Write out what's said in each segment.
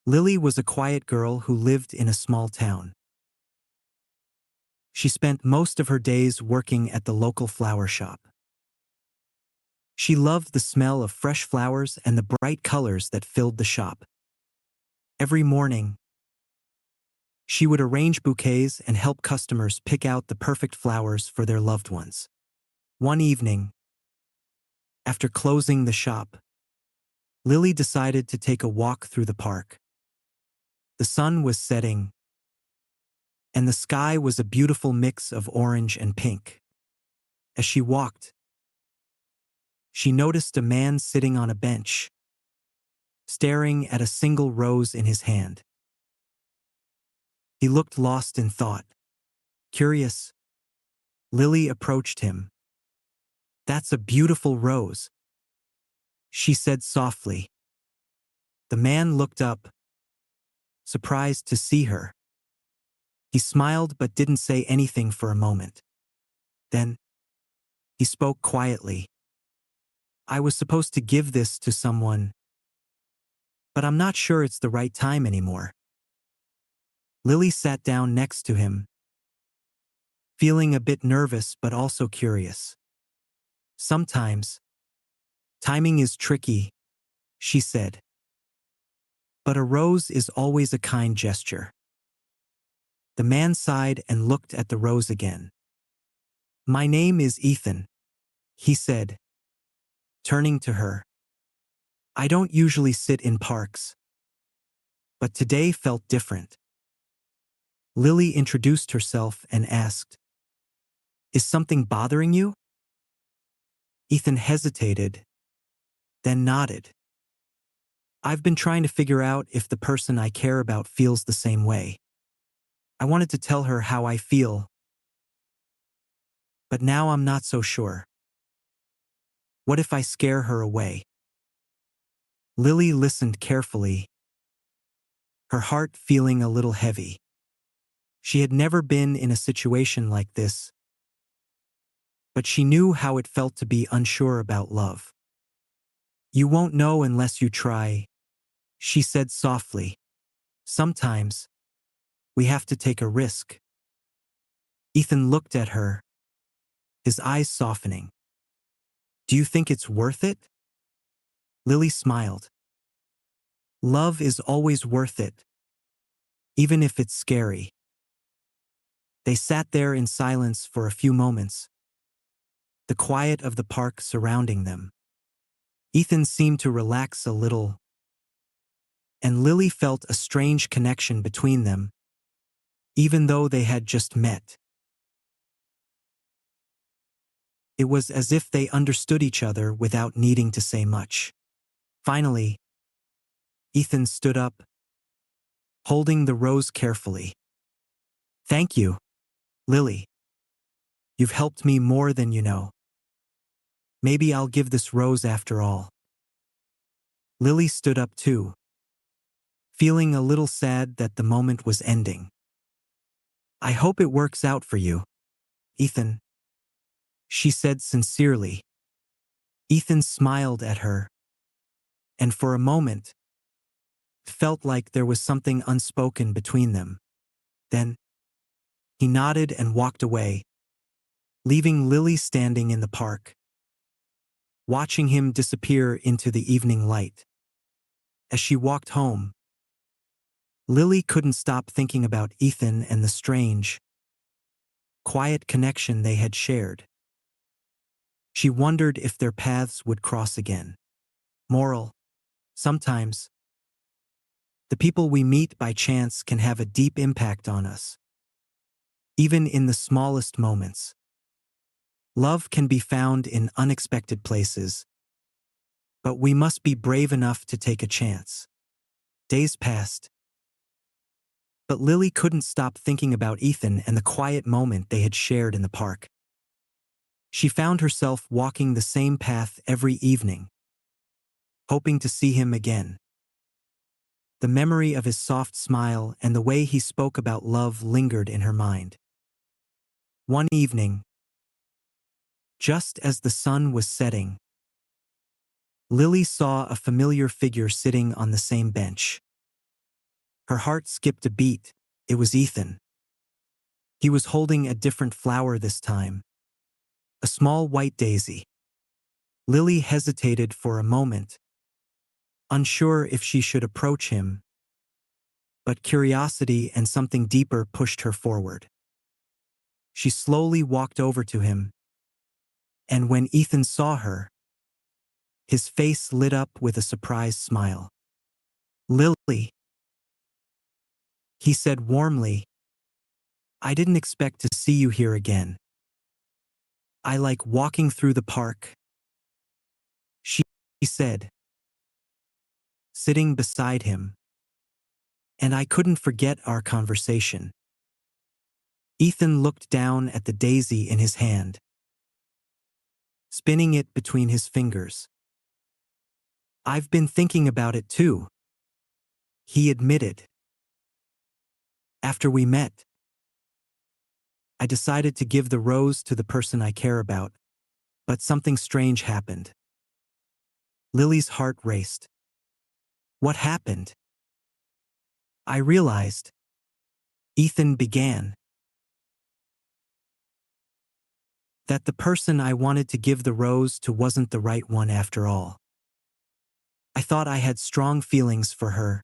Lily was a quiet girl who lived in a small town. She spent most of her days working at the local flower shop. She loved the smell of fresh flowers and the bright colors that filled the shop. Every morning, she would arrange bouquets and help customers pick out the perfect flowers for their loved ones. One evening, after closing the shop, Lily decided to take a walk through the park. The sun was setting, and the sky was a beautiful mix of orange and pink. As she walked, she noticed a man sitting on a bench, staring at a single rose in his hand. He looked lost in thought. Curious, Lily approached him. "That's a beautiful rose," she said softly. The man looked up, surprised to see her. He smiled but didn't say anything for a moment. Then, he spoke quietly. "I was supposed to give this to someone, but I'm not sure it's the right time anymore." Lily sat down next to him, feeling a bit nervous but also curious. "Sometimes, timing is tricky," she said. "But a rose is always a kind gesture." The man sighed and looked at the rose again. "My name is Ethan," he said, turning to her. "I don't usually sit in parks, but today felt different." Lily introduced herself and asked, "Is something bothering you?" Ethan hesitated, then nodded. "I've been trying to figure out if the person I care about feels the same way. I wanted to tell her how I feel, but now I'm not so sure. What if I scare her away?" Lily listened carefully, her heart feeling a little heavy. She had never been in a situation like this, but she knew how it felt to be unsure about love. "You won't know unless you try," she said softly. "Sometimes, we have to take a risk." Ethan looked at her, his eyes softening. "Do you think it's worth it?" Lily smiled. "Love is always worth it, even if it's scary." They sat there in silence for a few moments, the quiet of the park surrounding them. Ethan seemed to relax a little, and Lily felt a strange connection between them, even though they had just met. It was as if they understood each other without needing to say much. Finally, Ethan stood up, holding the rose carefully. "Thank you, Lily. You've helped me more than you know. Maybe I'll give this rose after all." Lily stood up too, feeling a little sad that the moment was ending. "I hope it works out for you, Ethan," she said sincerely. Ethan smiled at her, and for a moment, felt like there was something unspoken between them. Then, he nodded and walked away, leaving Lily standing in the park, watching him disappear into the evening light. As she walked home, Lily couldn't stop thinking about Ethan and the strange, quiet connection they had shared. She wondered if their paths would cross again. Moral: sometimes, the people we meet by chance can have a deep impact on us, even in the smallest moments. Love can be found in unexpected places, but we must be brave enough to take a chance. Days passed, but Lily couldn't stop thinking about Ethan and the quiet moment they had shared in the park. She found herself walking the same path every evening, hoping to see him again. The memory of his soft smile and the way he spoke about love lingered in her mind. One evening, just as the sun was setting, Lily saw a familiar figure sitting on the same bench. Her heart skipped a beat. It was Ethan. He was holding a different flower this time. A small white daisy. Lily hesitated for a moment, unsure if she should approach him, but curiosity and something deeper pushed her forward. She slowly walked over to him, and when Ethan saw her, his face lit up with a surprised smile. "Lily," he said warmly, "I didn't expect to see you here again. I like walking through the park," she said, sitting beside him, "and I couldn't forget our conversation." Ethan looked down at the daisy in his hand, spinning it between his fingers. "I've been thinking about it too," he admitted. "After we met, I decided to give the rose to the person I care about, but something strange happened." Lily's heart raced. "What happened?" "I realized," Ethan began, "that the person I wanted to give the rose to wasn't the right one after all. I thought I had strong feelings for her,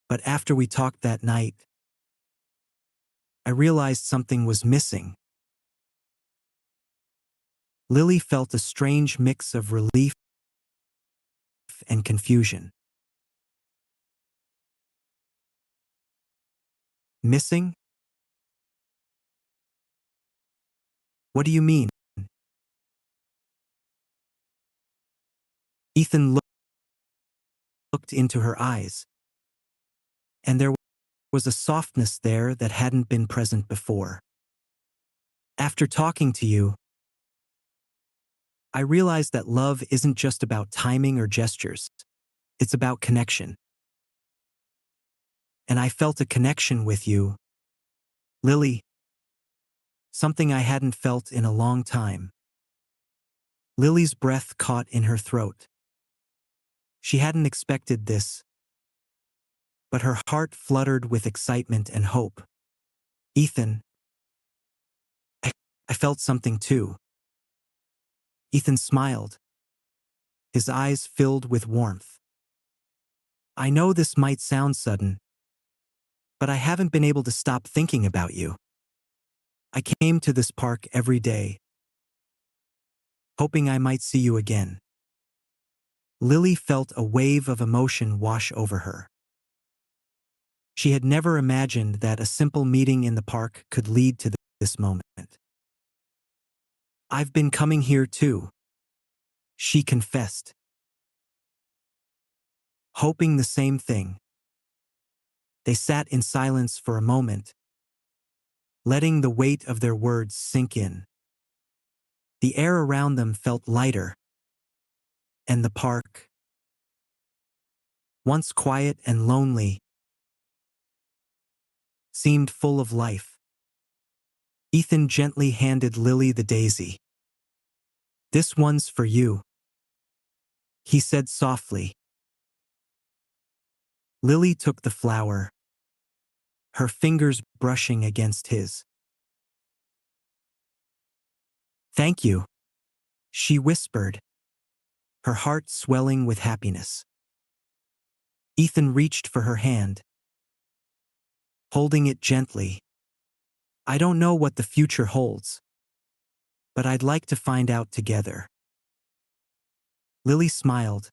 but after we talked that night, I realized something was missing." Lily felt a strange mix of relief and confusion. "Missing? What do you mean?" Ethan looked into her eyes, and there was a softness there that hadn't been present before. "After talking to you, I realized that love isn't just about timing or gestures. It's about connection. And I felt a connection with you, Lily, something I hadn't felt in a long time." Lily's breath caught in her throat. She hadn't expected this, but her heart fluttered with excitement and hope. "Ethan, I, I felt something too." Ethan smiled, his eyes filled with warmth. "I know this might sound sudden, but I haven't been able to stop thinking about you. I came to this park every day, hoping I might see you again." Lily felt a wave of emotion wash over her. She had never imagined that a simple meeting in the park could lead to this moment. "I've been coming here too," she confessed, hoping the same thing. They sat in silence for a moment, letting the weight of their words sink in. The air around them felt lighter, and the park, once quiet and lonely, seemed full of life. Ethan gently handed Lily the daisy. "This one's for you," he said softly. Lily took the flower, her fingers brushing against his. "Thank you," she whispered, her heart swelling with happiness. Ethan reached for her hand, holding it gently. "I don't know what the future holds, but I'd like to find out together." Lily smiled,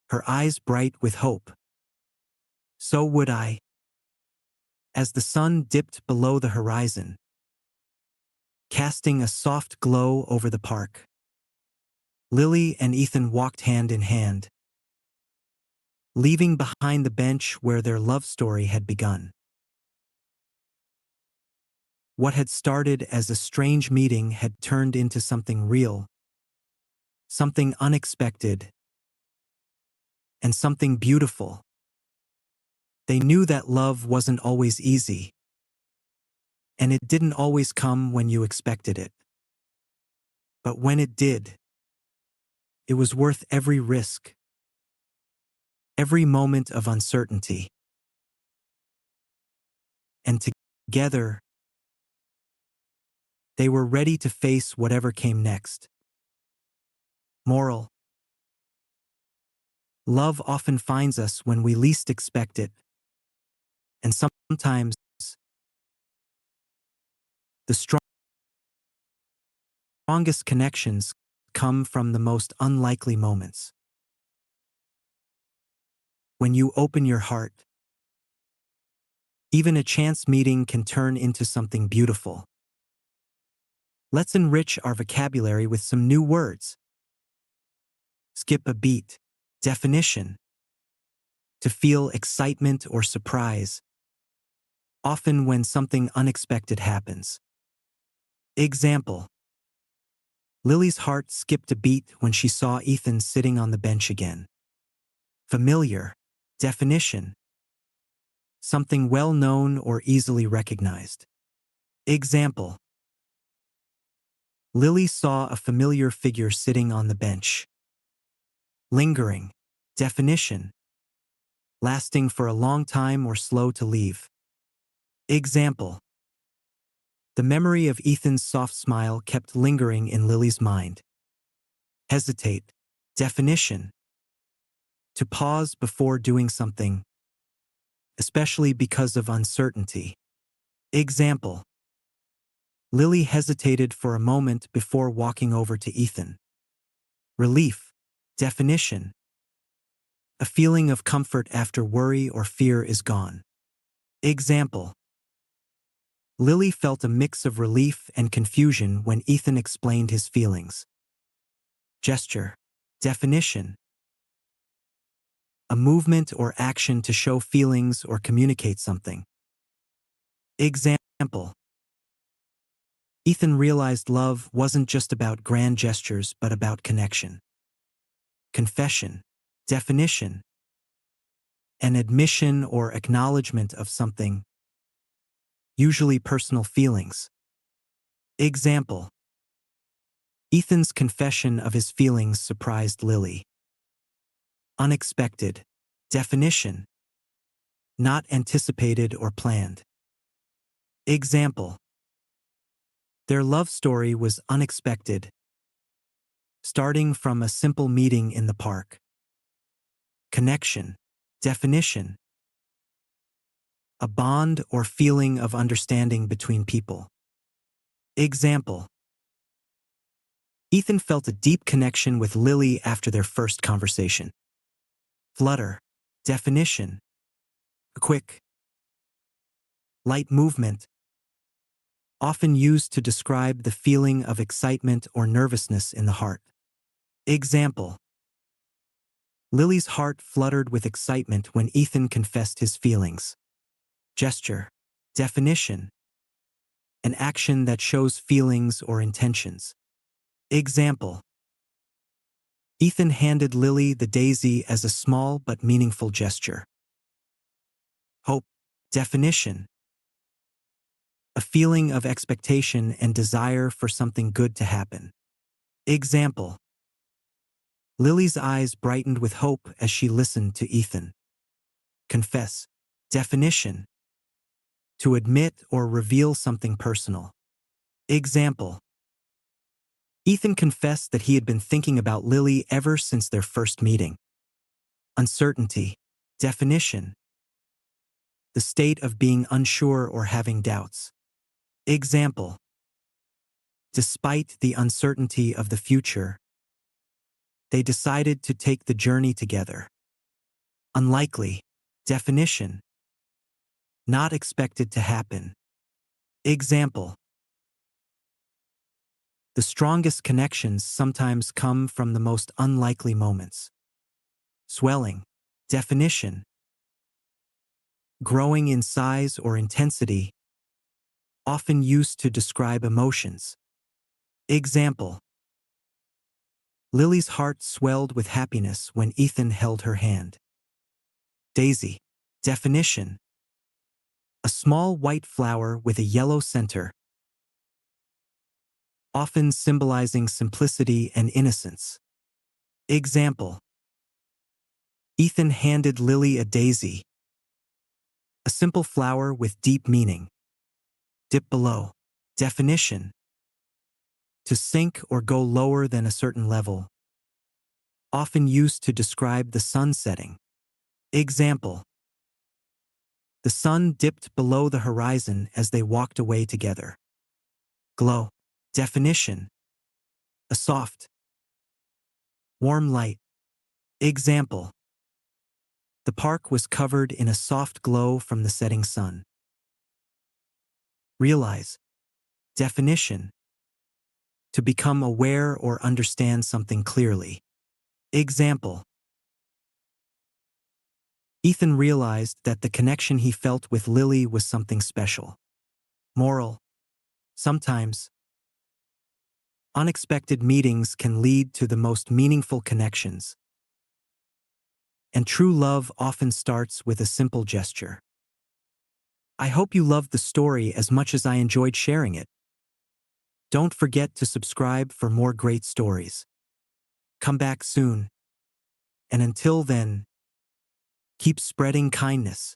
her eyes bright with hope. "So would I." As the sun dipped below the horizon, casting a soft glow over the park, Lily and Ethan walked hand in hand, leaving behind the bench where their love story had begun. What had started as a strange meeting had turned into something real, something unexpected, and something beautiful. They knew that love wasn't always easy, and it didn't always come when you expected it. But when it did, it was worth every risk, every moment of uncertainty. and together, they were ready to face whatever came next. Moral: love often finds us when we least expect it, and sometimes the strongest connections come from the most unlikely moments. When you open your heart, even a chance meeting can turn into something beautiful. Let's enrich our vocabulary with some new words. Skip a beat. Definition: to feel excitement or surprise, often when something unexpected happens. Example: Lily's heart skipped a beat when she saw Ethan sitting on the bench again. Familiar. Definition: something well known or easily recognized. Example: Lily saw a familiar figure sitting on the bench. Lingering. Definition: lasting for a long time or slow to leave. Example: the memory of Ethan's soft smile kept lingering in Lily's mind. Hesitate. Definition: to pause before doing something, especially because of uncertainty. Example: Lily hesitated for a moment before walking over to Ethan. Relief. Definition: a feeling of comfort after worry or fear is gone. Example: Lily felt a mix of relief and confusion when Ethan explained his feelings. Gesture. Definition: a movement or action to show feelings or communicate something. Example: Ethan realized love wasn't just about grand gestures but about connection. Confession. Definition: an admission or acknowledgement of something, usually personal feelings. Example: Ethan's confession of his feelings surprised Lily. Unexpected. Definition: not anticipated or planned. Example: their love story was unexpected, starting from a simple meeting in the park. Connection. Definition: a bond or feeling of understanding between people. Example: Ethan felt a deep connection with Lily after their first conversation. Flutter. Definition: a quick, light movement, often used to describe the feeling of excitement or nervousness in the heart. Example: Lily's heart fluttered with excitement when Ethan confessed his feelings. Gesture. Definition: an action that shows feelings or intentions. Example: Ethan handed Lily the daisy as a small but meaningful gesture. Hope. Definition: a feeling of expectation and desire for something good to happen. Example: Lily's eyes brightened with hope as she listened to Ethan. Confess. Definition: to admit or reveal something personal. Example: Ethan confessed that he had been thinking about Lily ever since their first meeting. Uncertainty. Definition: the state of being unsure or having doubts. Example: despite the uncertainty of the future, they decided to take the journey together. Unlikely. Definition: not expected to happen. Example: the strongest connections sometimes come from the most unlikely moments. Swelling. Definition: growing in size or intensity, often used to describe emotions. Example: Lily's heart swelled with happiness when Ethan held her hand. Daisy. Definition: a small white flower with a yellow center, often symbolizing simplicity and innocence. Example: Ethan handed Lily a daisy, A simple flower with deep meaning. Dip below. Definition. To sink or go lower than a certain level. Often used to describe the sun setting. Example. The sun dipped below the horizon as they walked away together. Glow. Definition. A soft, warm light. Example. The park was covered in a soft glow from the setting sun. Realize. Definition. To become aware or understand something clearly. Example. Ethan realized that the connection he felt with Lily was something special. Moral. Sometimes, unexpected meetings can lead to the most meaningful connections. And true love often starts with a simple gesture. I hope you loved the story as much as I enjoyed sharing it. Don't forget to subscribe for more great stories. Come back soon. And until then, keep spreading kindness.